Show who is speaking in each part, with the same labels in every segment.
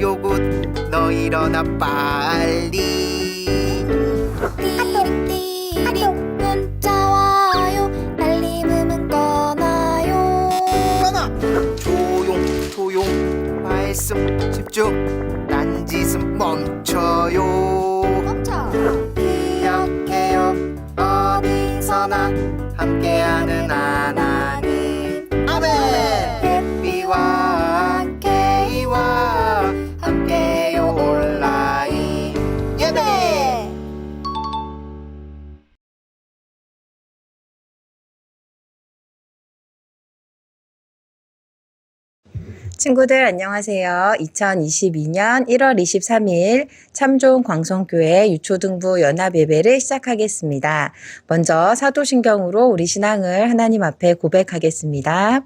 Speaker 1: 요굿 너 일어나 빨리.
Speaker 2: 띠띠띠 문자 와요. 알림음은 꺼놔요.
Speaker 1: 꺼놔. 조용 말씀 집중. 딴짓은 멈춰요.
Speaker 2: 멈춰.
Speaker 1: 기억해요 어디서나 함께하는 하나님. 아멘. 햇비와 함께이와 함께요 온라인 예배.
Speaker 3: 친구들 안녕하세요. 2022년 1월 23일 참좋은 광성교회 유초등부 연합예배를 시작하겠습니다. 먼저 사도신경으로 우리 신앙을 하나님 앞에 고백하겠습니다.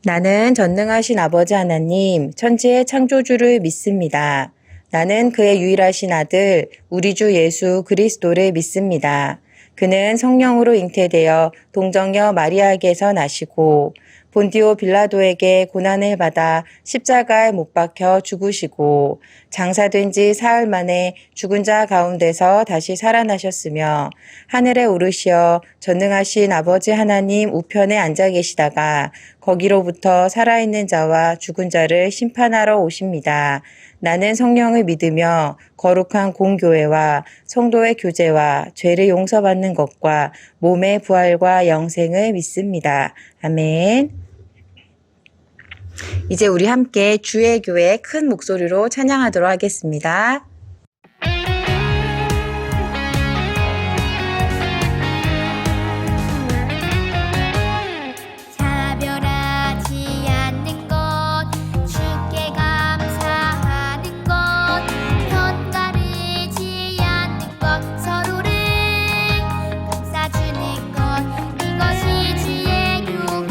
Speaker 3: 나는 전능하신 아버지 하나님, 천지의 창조주를 믿습니다. 나는 그의 유일하신 아들, 우리 주 예수 그리스도를 믿습니다. 그는 성령으로 잉태되어 동정녀 마리아에게서 나시고 본디오 빌라도에게 고난을 받아 십자가에 못 박혀 죽으시고 장사된 지 사흘 만에 죽은 자 가운데서 다시 살아나셨으며 하늘에 오르시어 전능하신 아버지 하나님 우편에 앉아 계시다가 거기로부터 살아있는 자와 죽은 자를 심판하러 오십니다. 나는 성령을 믿으며 거룩한 공교회와 성도의 교제와 죄를 용서받는 것과 몸의 부활과 영생을 믿습니다. 아멘. 이제 우리 함께 주의 교회 큰 목소리로 찬양하도록 하겠습니다.
Speaker 2: 차별하지 않는 것, 주께 감사하는 것, 편가르지 않는 것, 서로를 감싸주는 것, 이것이 주의 교회.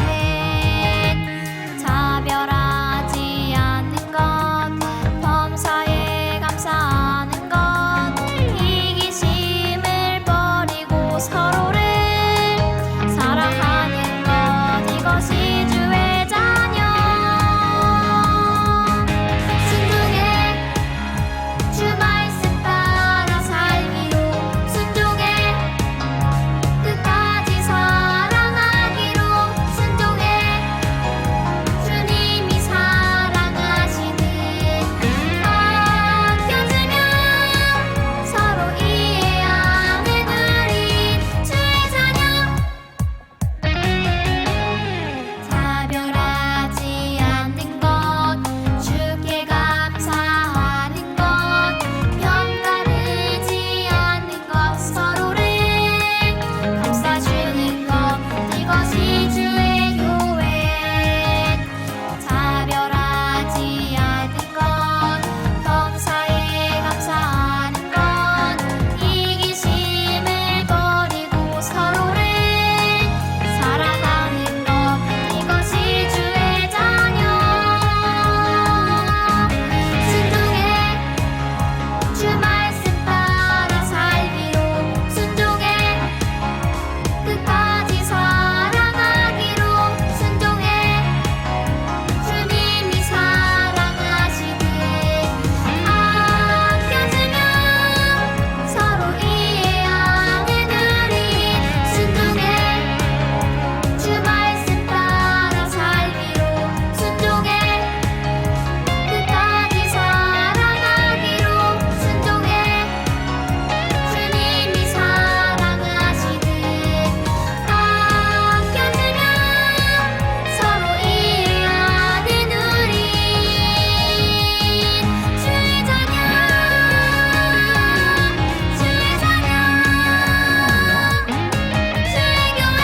Speaker 2: 차별하지 않는 것, 범사에 감사하는 것, 이기심을 버리고 서로를 사랑하는 것, 이것이 주의 자녀. 순종해 주 말씀 따라 살기로, 순종해 끝까지 사랑하기로, 순종해 주님이 사랑하시는, 아껴주면 서로 이해하는 우리 주의 자녀. 차별하지 않는 것, 주께 감사하는 것, 편가르지 않는 것, 서로를 감싸주는 것, 이것이 주의 교회. 차별하지 않는 것, 범사에 감사하는 것, 이기심을 버리고 서로를 사랑하는 것, 이것이 주의 자녀. 순종해 주 말씀 따라 살기로, 순종해 끝까지 사랑하기로, 순종해 주님이 사랑하시듯, 아껴주면 서로 이해하는 우리, 순종해 주 말씀 따라 살기로, 순종해 끝까지 사랑하기로, 순종해 주님이 사랑하시듯, 아껴주면 서로 이해하는 우리 주의 자녀. 주의 자녀, 주의 교회.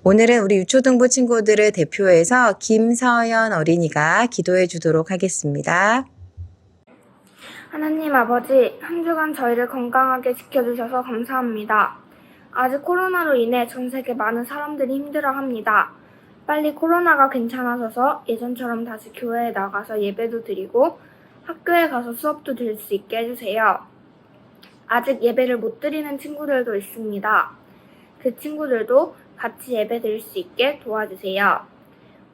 Speaker 3: 오늘은 우리 유초등부 친구들을 대표해서 김서연 어린이가 기도해 주도록 하겠습니다.
Speaker 4: 하나님 아버지, 한 주간 저희를 건강하게 지켜주셔서 감사합니다. 아직 코로나로 인해 전 세계 많은 사람들이 힘들어합니다. 빨리 코로나가 괜찮아져서 예전처럼 다시 교회에 나가서 예배도 드리고 학교에 가서 수업도 들을 수 있게 해주세요. 아직 예배를 못 드리는 친구들도 있습니다. 그 친구들도 같이 예배 드릴 수 있게 도와주세요.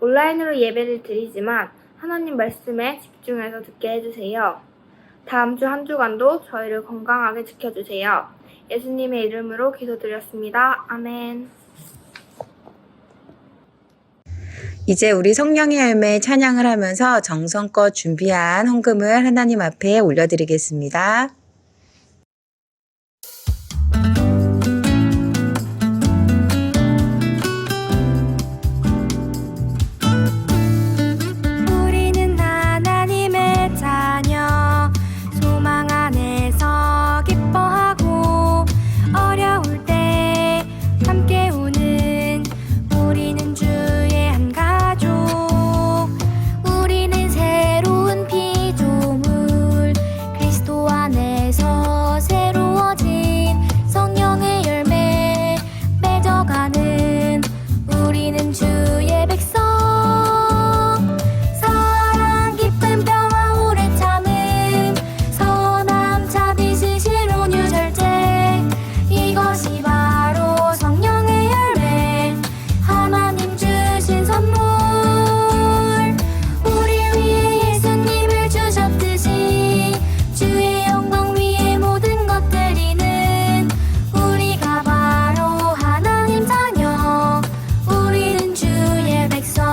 Speaker 4: 온라인으로 예배를 드리지만 하나님 말씀에 집중해서 듣게 해주세요. 다음 주 한 주간도 저희를 건강하게 지켜주세요. 예수님의 이름으로 기도드렸습니다. 아멘.
Speaker 3: 이제 우리 성령의 열매 찬양을 하면서 정성껏 준비한 헌금을 하나님 앞에 올려드리겠습니다.
Speaker 2: 우리는 하나님의 자녀 소망 안에서 기뻐하고 어려울 때 함께 우는 우리는 주의 한 가족 우리는 새로운 피조물 그리스도 안에서 새로워진 성령의 열매 맺어가는 우리는 주의 백성 사랑 기쁨 평화 오래 참음 선함 자비시 실온 유절제 이것이 바로 성령의 열매 하나님 주신 선물 우리 위해 예수님을 주셨듯이 주의 영광 위에 모든 것 드리는 우리가 바로 하나님 자녀 우리는 주의 백성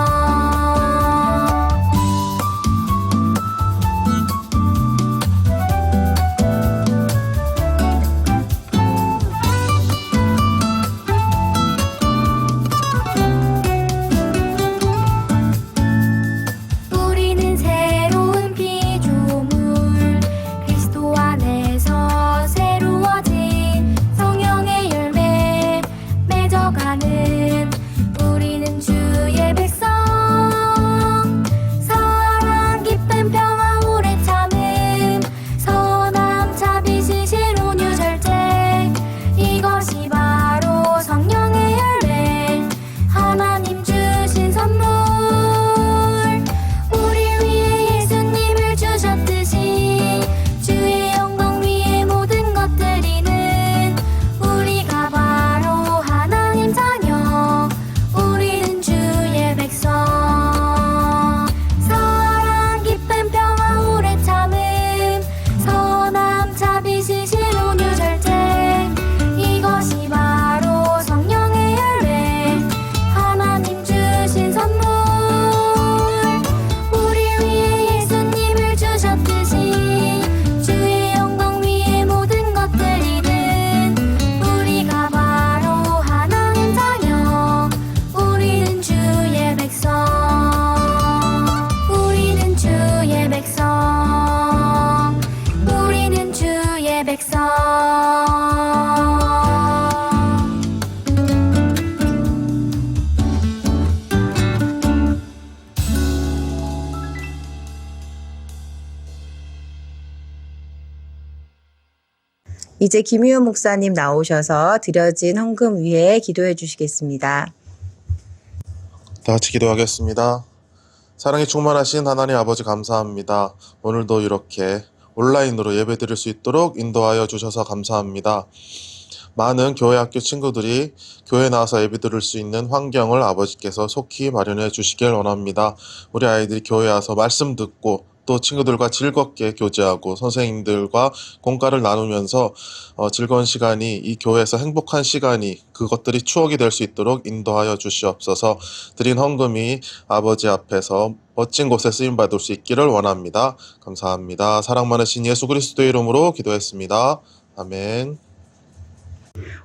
Speaker 2: 우리는 새로운 피조물 그리스도 안에서 새로워진 성령의 열매 맺어가는 우리는 주의 백성 사랑 기쁨 평화 오래 참음 선함 자비시 실온 유절제 이것이 바로 성령의 열매 하나님 주신 선물 우리 위해 예수님을 주셨듯이 주의 영광 위에 모든 것 드리는 우리가 바로 하나님 자녀 우리는 주의 백성 사랑 기쁨 평화 오래 참음 선함 자비시 실온 유절제 이것이 바로 성령의 열매 하나님 주신 선물 우리 위해 예수님을 주셨듯이 주의 영광 위에 모든 것 드리는 우리가 바로 하나님 자녀 우리는 주의 백성 우리는 주의 백성 우리는 주의 백성
Speaker 3: 이제 김희원 목사님 나오셔서 드려진 헌금 위에 기도해 주시겠습니다.
Speaker 1: 다 같이 기도하겠습니다. 사랑이 충만하신 하나님 아버지 감사합니다. 오늘도 이렇게 온라인으로 예배드릴 수 있도록 인도하여 주셔서 감사합니다. 많은 교회 학교 친구들이 교회 나와서 예배드릴 수 있는 환경을 아버지께서 속히 마련해 주시길 원합니다. 우리 아이들이 교회 와서 말씀 듣고 또 친구들과 즐겁게 교제하고 선생님들과 공과를 나누면서 즐거운 시간이 이 교회에서 행복한 시간이 그것들이 추억이 될 수 있도록 인도하여 주시옵소서. 드린 헌금이 아버지 앞에서 멋진 곳에 쓰임받을 수 있기를 원합니다. 감사합니다. 사랑 많으신 예수 그리스도의 이름으로 기도했습니다. 아멘.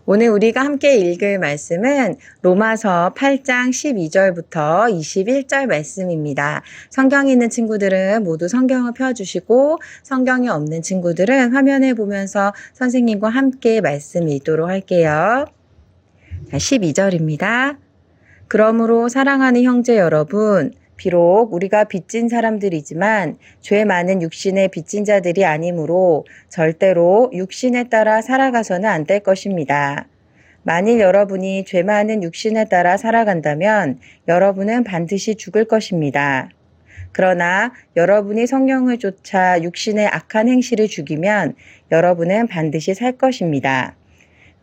Speaker 3: 오늘 우리가 함께 읽을 말씀은 로마서 8장 12절부터 21절 말씀입니다. 성경이 있는 친구들은 모두 성경을 펴주시고 성경이 없는 친구들은 화면을 보면서 선생님과 함께 말씀 읽도록 할게요. 자, 12절입니다. 그러므로 사랑하는 형제 여러분, 비록 우리가 빚진 사람들이지만 죄 많은 육신의 빚진 자들이 아니므로 절대로 육신에 따라 살아가서는 안 될 것입니다. 만일 여러분이 죄 많은 육신에 따라 살아간다면 여러분은 반드시 죽을 것입니다. 그러나 여러분이 성령을 쫓아 육신의 악한 행실을 죽이면 여러분은 반드시 살 것입니다.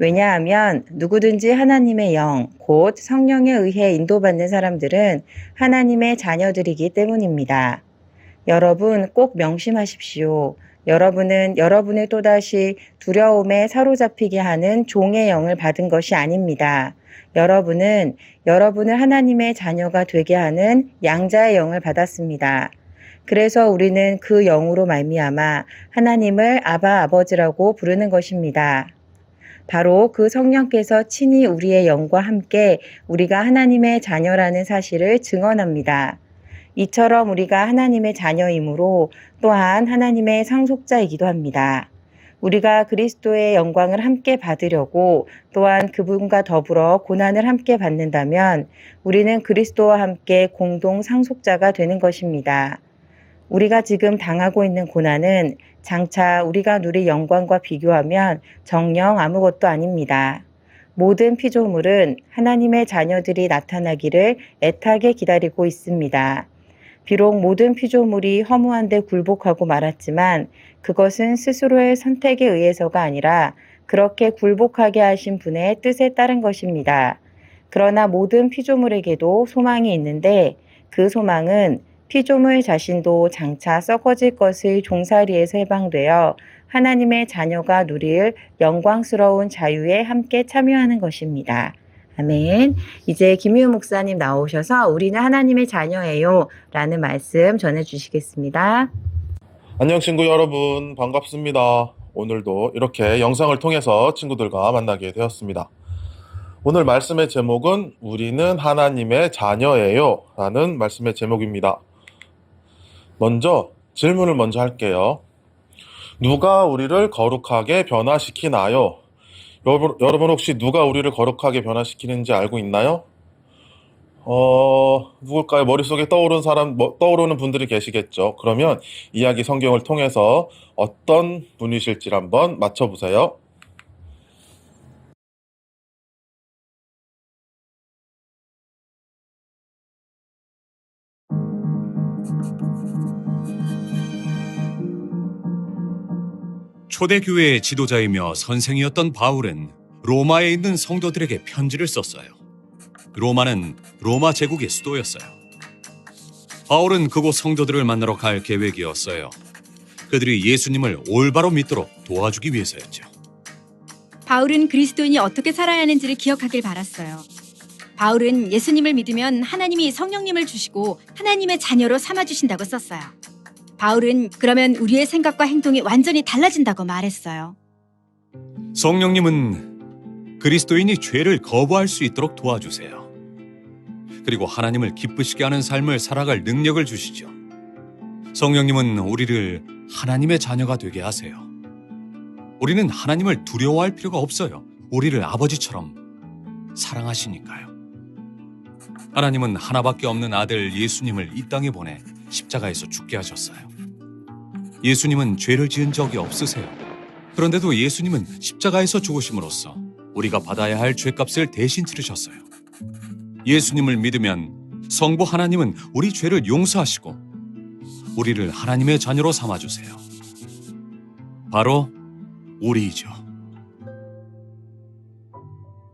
Speaker 3: 왜냐하면 누구든지 하나님의 영, 곧 성령에 의해 인도받는 사람들은 하나님의 자녀들이기 때문입니다. 여러분 꼭 명심하십시오. 여러분은 여러분을 또다시 두려움에 사로잡히게 하는 종의 영을 받은 것이 아닙니다. 여러분은 여러분을 하나님의 자녀가 되게 하는 양자의 영을 받았습니다. 그래서 우리는 그 영으로 말미암아 하나님을 아바 아버지라고 부르는 것입니다. 바로 그 성령께서 친히 우리의 영과 함께 우리가 하나님의 자녀라는 사실을 증언합니다. 이처럼 우리가 하나님의 자녀이므로 또한 하나님의 상속자이기도 합니다. 우리가 그리스도의 영광을 함께 받으려고 또한 그분과 더불어 고난을 함께 받는다면 우리는 그리스도와 함께 공동 상속자가 되는 것입니다. 우리가 지금 당하고 있는 고난은 장차 우리가 누릴 영광과 비교하면 정녕 아무것도 아닙니다. 모든 피조물은 하나님의 자녀들이 나타나기를 애타게 기다리고 있습니다. 비록 모든 피조물이 허무한 데 굴복하고 말았지만 그것은 스스로의 선택에 의해서가 아니라 그렇게 굴복하게 하신 분의 뜻에 따른 것입니다. 그러나 모든 피조물에게도 소망이 있는데 그 소망은 피조물 자신도 장차 썩어질 것을 종살이에서 해방되어 하나님의 자녀가 누릴 영광스러운 자유에 함께 참여하는 것입니다. 아멘. 이제 김희우 목사님 나오셔서 우리는 하나님의 자녀예요 라는 말씀 전해주시겠습니다.
Speaker 1: 안녕 친구 여러분, 반갑습니다. 오늘도 이렇게 영상을 통해서 친구들과 만나게 되었습니다. 오늘 말씀의 제목은 우리는 하나님의 자녀예요 라는 말씀의 제목입니다. 먼저 질문을 먼저 할게요. 누가 우리를 거룩하게 변화시키나요? 여러분 혹시 누가 우리를 거룩하게 변화시키는지 알고 있나요? 누굴까요? 머릿속에 떠오르는 분들이 계시겠죠. 그러면 이야기 성경을 통해서 어떤 분이실지 한번 맞춰보세요.
Speaker 5: 초대교회의 지도자이며 선생이었던 바울은 로마에 있는 성도들에게 편지를 썼어요. 로마는 로마 제국의 수도였어요. 바울은 그곳 성도들을 만나러 갈 계획이었어요. 그들이 예수님을 올바로 믿도록 도와주기 위해서였죠.
Speaker 6: 바울은 그리스도인이 어떻게 살아야 하는지를 기억하길 바랐어요. 바울은 예수님을 믿으면 하나님이 성령님을 주시고 하나님의 자녀로 삼아주신다고 썼어요. 바울은 그러면 우리의 생각과 행동이 완전히 달라진다고 말했어요.
Speaker 5: 성령님은 그리스도인이 죄를 거부할 수 있도록 도와주세요. 그리고 하나님을 기쁘시게 하는 삶을 살아갈 능력을 주시죠. 성령님은 우리를 하나님의 자녀가 되게 하세요. 우리는 하나님을 두려워할 필요가 없어요. 우리를 아버지처럼 사랑하시니까요. 하나님은 하나밖에 없는 아들 예수님을 이 땅에 보내 십자가에서 죽게 하셨어요. 예수님은 죄를 지은 적이 없으세요. 그런데도 예수님은 십자가에서 죽으심으로써 우리가 받아야 할 죄값을 대신 치르셨어요. 예수님을 믿으면 성부 하나님은 우리 죄를 용서하시고 우리를 하나님의 자녀로 삼아주세요. 바로 우리이죠.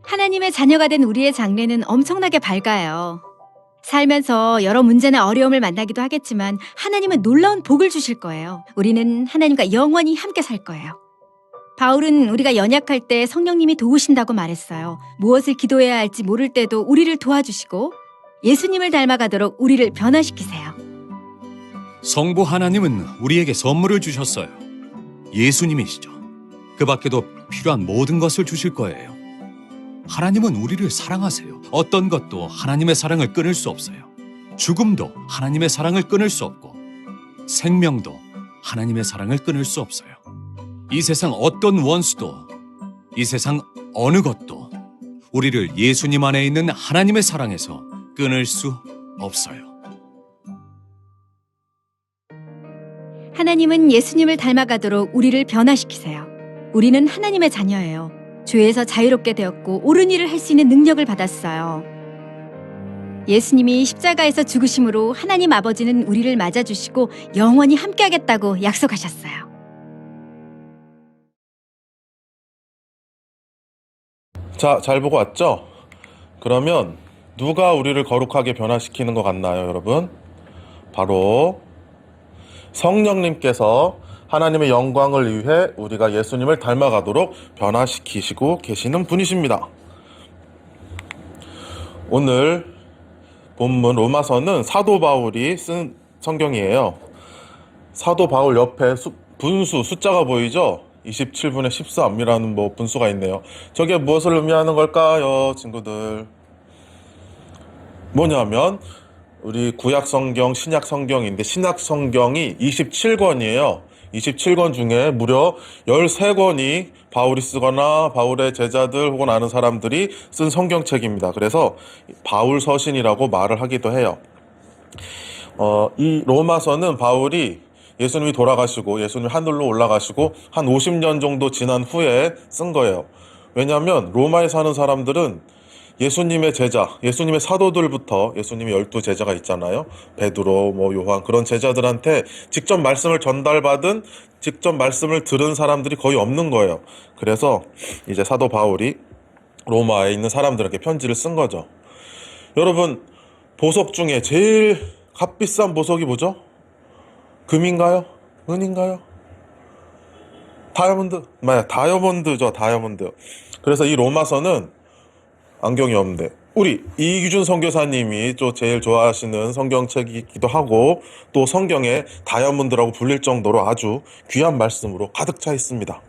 Speaker 6: 하나님의 자녀가 된 우리의 장래는 엄청나게 밝아요. 살면서 여러 문제나 어려움을 만나기도 하겠지만 하나님은 놀라운 복을 주실 거예요. 우리는 하나님과 영원히 함께 살 거예요. 바울은 우리가 연약할 때 성령님이 도우신다고 말했어요. 무엇을 기도해야 할지 모를 때도 우리를 도와주시고 예수님을 닮아가도록 우리를 변화시키세요.
Speaker 5: 성부 하나님은 우리에게 선물을 주셨어요. 예수님이시죠. 그 밖에도 필요한 모든 것을 주실 거예요. 하나님은 우리를 사랑하세요. 어떤 것도 하나님의 사랑을 끊을 수 없어요. 죽음도 하나님의 사랑을 끊을 수 없고 생명도 하나님의 사랑을 끊을 수 없어요. 이 세상 어떤 원수도 이 세상 어느 것도 우리를 예수님 안에 있는 하나님의 사랑에서 끊을 수 없어요.
Speaker 6: 하나님은 예수님을 닮아가도록 우리를 변화시키세요. 우리는 하나님의 자녀예요. 죄에서 자유롭게 되었고 옳은 일을 할 수 있는 능력을 받았어요. 예수님이 십자가에서 죽으심으로 하나님 아버지는 우리를 맞아주시고 영원히 함께하겠다고 약속하셨어요.
Speaker 1: 자, 잘 보고 왔죠? 그러면 누가 우리를 거룩하게 변화시키는 것 같나요, 여러분? 바로 성령님께서 하나님의 영광을 위해 우리가 예수님을 닮아가도록 변화시키시고 계시는 분이십니다. 오늘 본문 로마서는 사도 바울이 쓴 성경이에요. 사도 바울 옆에 분수 숫자가 보이죠? 27분의 13이라는 분수가 있네요. 저게 무엇을 의미하는 걸까요, 친구들? 뭐냐면 우리 구약 성경, 신약 성경인데 신약 성경이 27권이에요. 27권 중에 무려 13권이 바울이 쓰거나 바울의 제자들 혹은 아는 사람들이 쓴 성경책입니다. 그래서 바울 서신이라고 말을 하기도 해요. 이 로마서는 바울이 예수님이 돌아가시고 예수님이 하늘로 올라가시고 한 50년 정도 지난 후에 쓴 거예요. 왜냐하면 로마에 사는 사람들은 예수님의 제자, 예수님의 사도들부터 예수님의 12제자가 있잖아요. 베드로, 요한 그런 제자들한테 직접 말씀을 전달받은, 직접 말씀을 들은 사람들이 거의 없는 거예요. 그래서 이제 사도 바울이 로마에 있는 사람들에게 편지를 쓴 거죠. 여러분, 보석 중에 제일 값비싼 보석이 뭐죠? 금인가요? 은인가요? 다이아몬드? 맞아요. 다이아몬드죠. 다이아몬드. 그래서 이 로마서는 안경이 없는데 우리 이규준 선교사님이 또 제일 좋아하시는 성경책이기도 하고 또 성경의 다이아몬드라고 불릴 정도로 아주 귀한 말씀으로 가득 차 있습니다.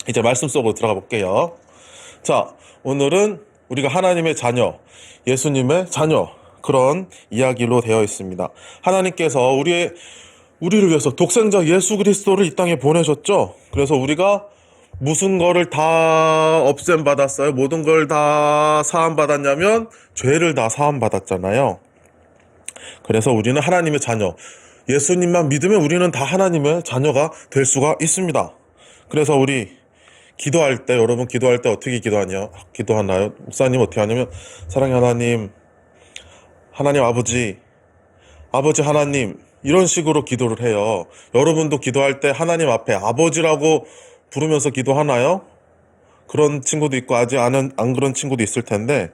Speaker 1: 이제 말씀 속으로 들어가 볼게요. 자, 오늘은 우리가 하나님의 자녀, 예수님의 자녀 그런 이야기로 되어 있습니다. 하나님께서 우리를 위해서 독생자 예수 그리스도를 이 땅에 보내셨죠. 그래서 우리가 무슨 거를 다 없앰 받았어요? 모든 걸 다 사함 받았냐면 죄를 다 사함 받았잖아요. 그래서 우리는 하나님의 자녀, 예수님만 믿으면 우리는 다 하나님의 자녀가 될 수가 있습니다. 그래서 우리 기도할 때, 여러분 기도할 때 어떻게 기도하나요? 목사님 어떻게 하냐면 사랑의 하나님, 하나님 아버지 하나님 이런 식으로 기도를 해요. 여러분도 기도할 때 하나님 앞에 아버지라고 부르면서 기도하나요? 그런 친구도 있고 아직 안 그런 친구도 있을 텐데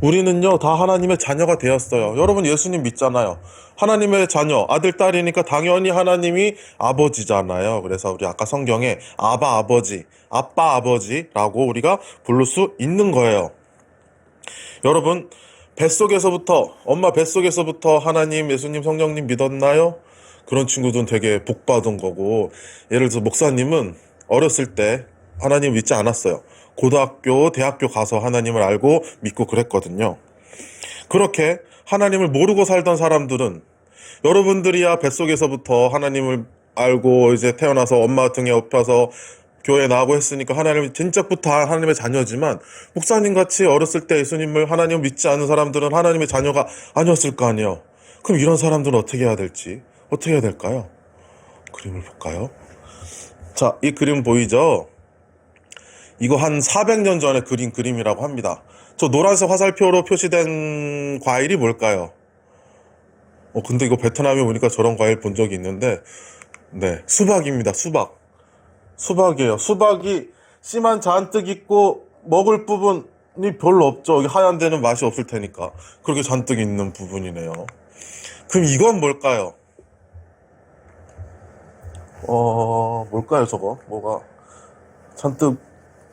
Speaker 1: 우리는요 다 하나님의 자녀가 되었어요. 여러분 예수님 믿잖아요. 하나님의 자녀, 아들, 딸이니까 당연히 하나님이 아버지잖아요. 그래서 우리 아까 성경에 아바 아버지, 아빠 아버지라고 우리가 부를 수 있는 거예요. 여러분 엄마 뱃속에서부터 하나님, 예수님, 성령님 믿었나요? 그런 친구들은 되게 복받은 거고, 예를 들어서 목사님은 어렸을 때 하나님 믿지 않았어요. 고등학교, 대학교 가서 하나님을 알고 믿고 그랬거든요. 그렇게 하나님을 모르고 살던 사람들은 여러분들이야 뱃속에서부터 하나님을 알고 이제 태어나서 엄마 등에 업혀서 교회 나가고 했으니까 하나님이 진짜부터 하나님의 자녀지만 목사님같이 어렸을 때 예수님을 하나님을 믿지 않는 사람들은 하나님의 자녀가 아니었을 거 아니에요. 그럼 이런 사람들은 어떻게 해야 될까요? 그림을 볼까요? 자, 이 그림 보이죠? 이거 한 400년 전에 그린 그림이라고 합니다. 저 노란색 화살표로 표시된 과일이 뭘까요? 근데 이거 베트남에 오니까 저런 과일 본 적이 있는데 네, 수박입니다. 수박이에요. 수박이 씨만 잔뜩 있고 먹을 부분이 별로 없죠. 여기 하얀 데는 맛이 없을 테니까 그렇게 잔뜩 있는 부분이네요. 그럼 이건 뭘까요? 뭘까요 저거? 뭐가 잔뜩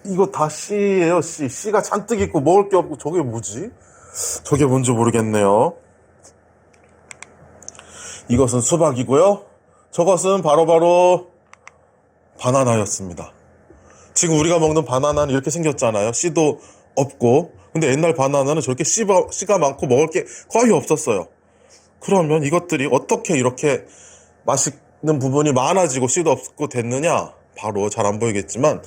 Speaker 1: 이거 다 씨예요. 씨가 잔뜩 있고 먹을 게 없고 저게 뭐지? 저게 뭔지 모르겠네요. 이것은 수박이고요. 저것은 바로 바나나였습니다. 지금 우리가 먹는 바나나는 이렇게 생겼잖아요. 씨도 없고. 근데 옛날 바나나는 저렇게 씨가 많고 먹을 게 거의 없었어요. 그러면 이것들이 어떻게 이렇게 맛있는 부분이 많아지고 씨도 없고 됐느냐? 바로 잘 안 보이겠지만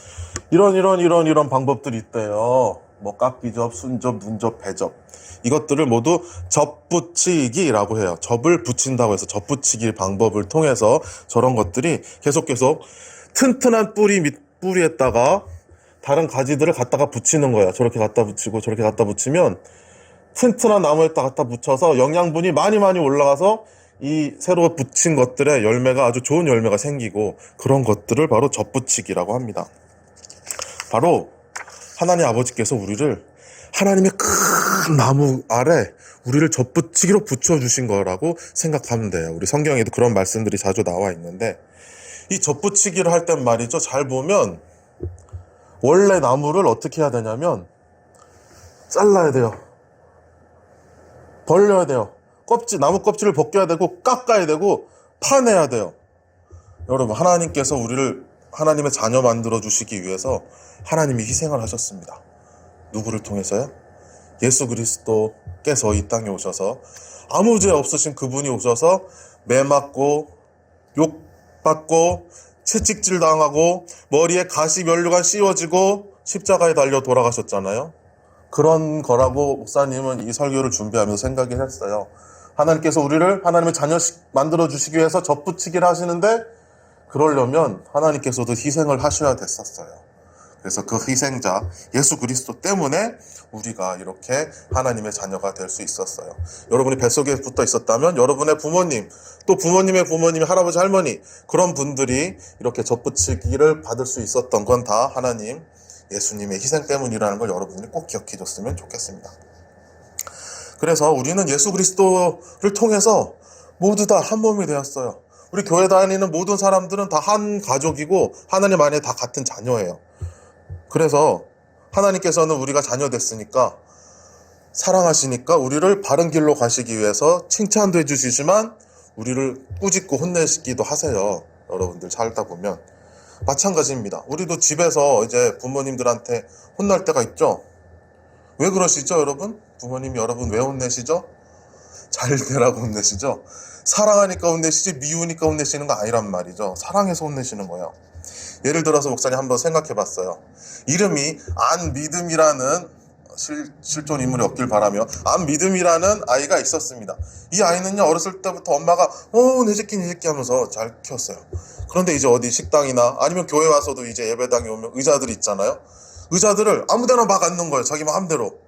Speaker 1: 이런 방법들이 있대요. 깎기접, 순접, 눈접, 배접. 이것들을 모두 접붙이기라고 해요. 접을 붙인다고 해서 접붙이기 방법을 통해서 저런 것들이 계속 튼튼한 뿌리에다가 다른 가지들을 갖다가 붙이는 거예요. 저렇게 갖다 붙이고 저렇게 갖다 붙이면 튼튼한 나무에다 갖다 붙여서 영양분이 많이 올라가서 이 새로 붙인 것들의 열매가 아주 좋은 열매가 생기고 그런 것들을 바로 접붙이기라고 합니다. 바로 하나님 아버지께서 우리를 하나님의 큰 나무 아래 우리를 접붙이기로 붙여주신 거라고 생각하면 돼요. 우리 성경에도 그런 말씀들이 자주 나와 있는데, 이 접붙이기를 할 땐 말이죠, 잘 보면 원래 나무를 어떻게 해야 되냐면 잘라야 돼요. 벌려야 돼요. 나무 껍질을 벗겨야 되고 깎아야 되고 파내야 돼요. 여러분, 하나님께서 우리를 하나님의 자녀 만들어 주시기 위해서 하나님이 희생을 하셨습니다. 누구를 통해서요? 예수 그리스도께서 이 땅에 오셔서 아무 죄 없으신 그분이 오셔서 매 맞고 욕받고 채찍질 당하고 머리에 가시 면류관 씌워지고 십자가에 달려 돌아가셨잖아요. 그런 거라고 목사님은 이 설교를 준비하면서 생각을 했어요. 하나님께서 우리를 하나님의 자녀 만들어 주시기 위해서 접붙이기를 하시는데, 그러려면 하나님께서도 희생을 하셔야 됐었어요. 그래서 그 희생자 예수 그리스도 때문에 우리가 이렇게 하나님의 자녀가 될 수 있었어요. 여러분이 뱃속에 붙어 있었다면 여러분의 부모님, 또 부모님의 부모님, 할아버지, 할머니, 그런 분들이 이렇게 접붙이기를 받을 수 있었던 건 다 하나님, 예수님의 희생 때문이라는 걸 여러분이 꼭 기억해 줬으면 좋겠습니다. 그래서 우리는 예수 그리스도를 통해서 모두 다 한 몸이 되었어요. 우리 교회 다니는 모든 사람들은 다 한 가족이고 하나님 안에 다 같은 자녀예요. 그래서 하나님께서는 우리가 자녀 됐으니까, 사랑하시니까 우리를 바른 길로 가시기 위해서 칭찬도 해주시지만 우리를 꾸짖고 혼내시기도 하세요. 여러분들 살다 보면 마찬가지입니다. 우리도 집에서 이제 부모님들한테 혼날 때가 있죠. 왜 그러시죠, 여러분? 부모님이 여러분 왜 혼내시죠? 잘 되라고 혼내시죠? 사랑하니까 혼내시지 미우니까 혼내시는 거 아니란 말이죠. 사랑해서 혼내시는 거예요. 예를 들어서 목사님 한번 생각해 봤어요. 이름이 안믿음이라는 실존 인물이 없길 바라며 안믿음이라는 아이가 있었습니다. 이 아이는요, 어렸을 때부터 엄마가 내 새끼 하면서 잘 키웠어요. 그런데 이제 어디 식당이나 아니면 교회 와서도 이제 예배당에 오면 의자들이 있잖아요. 의자들을 아무데나 막 앉는 거예요. 자기 마음대로.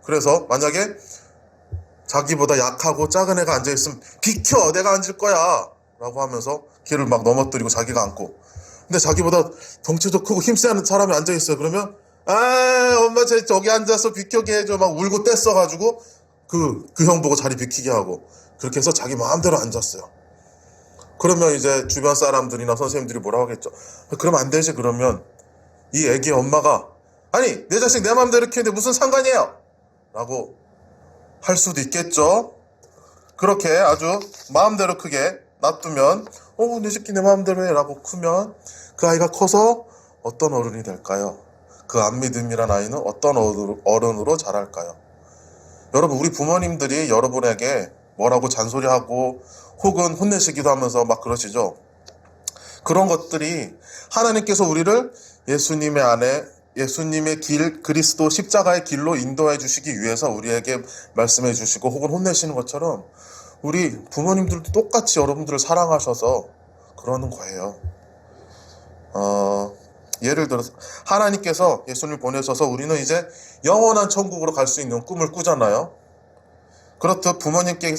Speaker 1: 그래서 만약에 자기보다 약하고 작은 애가 앉아있으면 비켜, 내가 앉을 거야 라고 하면서 걔를 막 넘어뜨리고 자기가 앉고, 근데 자기보다 덩치도 크고 힘세는 사람이 앉아있어요. 그러면 엄마 저기 앉아서 비켜게 해줘 막 울고 떼써가지고 그 형 보고 자리 비키게 하고, 그렇게 해서 자기 마음대로 앉았어요. 그러면 이제 주변 사람들이나 선생님들이 뭐라고 하겠죠. 그러면 안 되지. 그러면 이 애기의 엄마가 아니 내 자식 내 마음대로 키우는데 무슨 상관이에요 라고 할 수도 있겠죠. 그렇게 아주 마음대로 크게 놔두면 내 새끼 내 마음대로 해 라고 크면 그 아이가 커서 어떤 어른이 될까요? 그 안믿음이란 아이는 어떤 어른으로 자랄까요? 여러분, 우리 부모님들이 여러분에게 뭐라고 잔소리하고 혹은 혼내시기도 하면서 막 그러시죠. 그런 것들이 하나님께서 우리를 예수님의 안에 예수님의 길, 그리스도 십자가의 길로 인도해 주시기 위해서 우리에게 말씀해 주시고 혹은 혼내시는 것처럼 우리 부모님들도 똑같이 여러분들을 사랑하셔서 그러는 거예요. 예를 들어서 하나님께서 예수님을 보내셔서 우리는 이제 영원한 천국으로 갈 수 있는 꿈을 꾸잖아요. 그렇듯 부모님께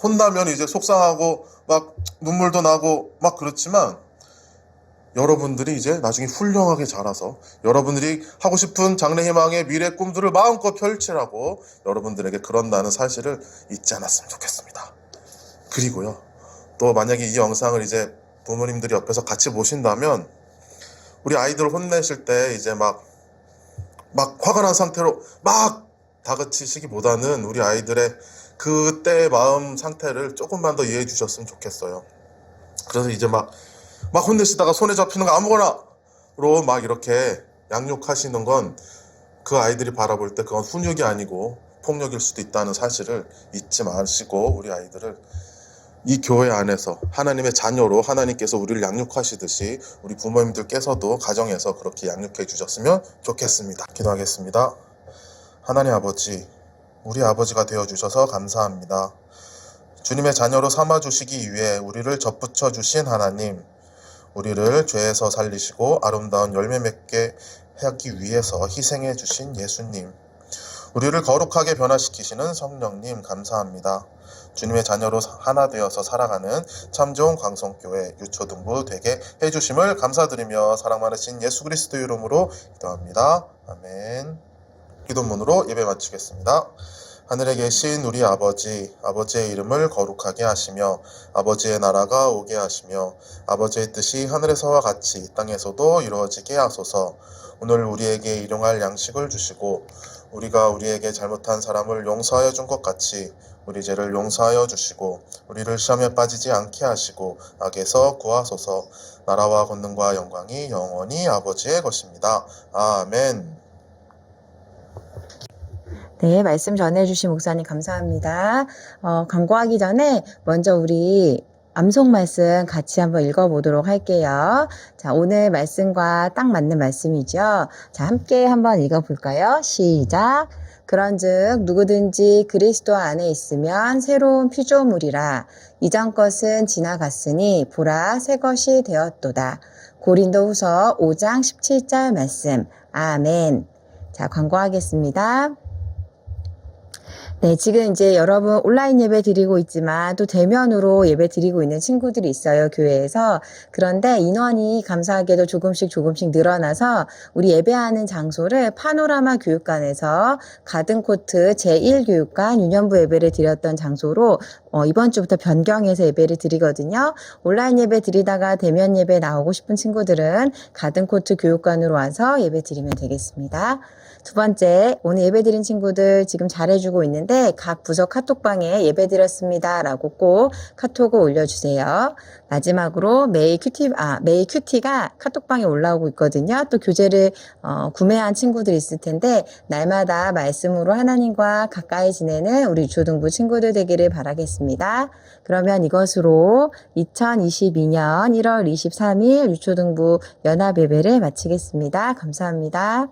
Speaker 1: 혼나면 이제 속상하고 막 눈물도 나고 막 그렇지만, 여러분들이 이제 나중에 훌륭하게 자라서 여러분들이 하고 싶은 장래희망의 미래 꿈들을 마음껏 펼치라고 여러분들에게 그런다는 사실을 잊지 않았으면 좋겠습니다. 그리고요, 또 만약에 이 영상을 이제 부모님들이 옆에서 같이 보신다면 우리 아이들을 혼내실 때 이제 막 화가 난 상태로 막 다그치시기보다는 우리 아이들의 그때의 마음 상태를 조금만 더 이해해 주셨으면 좋겠어요. 그래서 이제 막 혼내시다가 손에 잡히는 거 아무거나로 막 이렇게 양육하시는 건 그 아이들이 바라볼 때 그건 훈육이 아니고 폭력일 수도 있다는 사실을 잊지 마시고, 우리 아이들을 이 교회 안에서 하나님의 자녀로 하나님께서 우리를 양육하시듯이 우리 부모님들께서도 가정에서 그렇게 양육해 주셨으면 좋겠습니다. 기도하겠습니다. 하나님 아버지, 우리 아버지가 되어주셔서 감사합니다. 주님의 자녀로 삼아주시기 위해 우리를 접붙여 주신 하나님, 우리를 죄에서 살리시고 아름다운 열매 맺게 하기 위해서 희생해 주신 예수님, 우리를 거룩하게 변화시키시는 성령님 감사합니다. 주님의 자녀로 하나 되어서 살아가는 참 좋은 광성교회 유초등부 되게 해주심을 감사드리며 사랑 많으신 예수 그리스도 이름으로 기도합니다. 아멘. 기도문으로 예배 마치겠습니다. 하늘에 계신 우리 아버지, 아버지의 이름을 거룩하게 하시며 아버지의 나라가 오게 하시며 아버지의 뜻이 하늘에서와 같이 땅에서도 이루어지게 하소서. 오늘 우리에게 일용할 양식을 주시고 우리가 우리에게 잘못한 사람을 용서하여 준 것 같이 우리 죄를 용서하여 주시고 우리를 시험에 빠지지 않게 하시고 악에서 구하소서. 나라와 권능과 영광이 영원히 아버지의 것입니다. 아멘.
Speaker 3: 네, 말씀 전해주신 목사님 감사합니다. 광고하기 전에 먼저 우리 암송 말씀 같이 한번 읽어보도록 할게요. 자, 오늘 말씀과 딱 맞는 말씀이죠. 자, 함께 한번 읽어볼까요? 시작. 그런즉 누구든지 그리스도 안에 있으면 새로운 피조물이라. 이전 것은 지나갔으니 보라 새 것이 되었도다. 고린도후서 5장 17절 말씀. 아멘. 자, 광고하겠습니다. 네, 지금 이제 여러분 온라인 예배 드리고 있지만 또 대면으로 예배 드리고 있는 친구들이 있어요, 교회에서. 그런데 인원이 감사하게도 조금씩 늘어나서 우리 예배하는 장소를 파노라마 교육관에서 가든코트 제1교육관 유년부 예배를 드렸던 장소로 이번 주부터 변경해서 예배를 드리거든요. 온라인 예배 드리다가 대면 예배 나오고 싶은 친구들은 가든코트 교육관으로 와서 예배 드리면 되겠습니다. 두 번째, 오늘 예배 드린 친구들 지금 잘해주고 있는데 각 부서 카톡방에 예배 드렸습니다 라고 꼭 카톡을 올려주세요. 마지막으로 메일 큐티가 카톡방에 올라오고 있거든요. 또 교재를 구매한 친구들 있을 텐데 날마다 말씀으로 하나님과 가까이 지내는 우리 유초등부 친구들 되기를 바라겠습니다. 그러면 이것으로 2022년 1월 23일 유초등부 연합예배를 마치겠습니다. 감사합니다.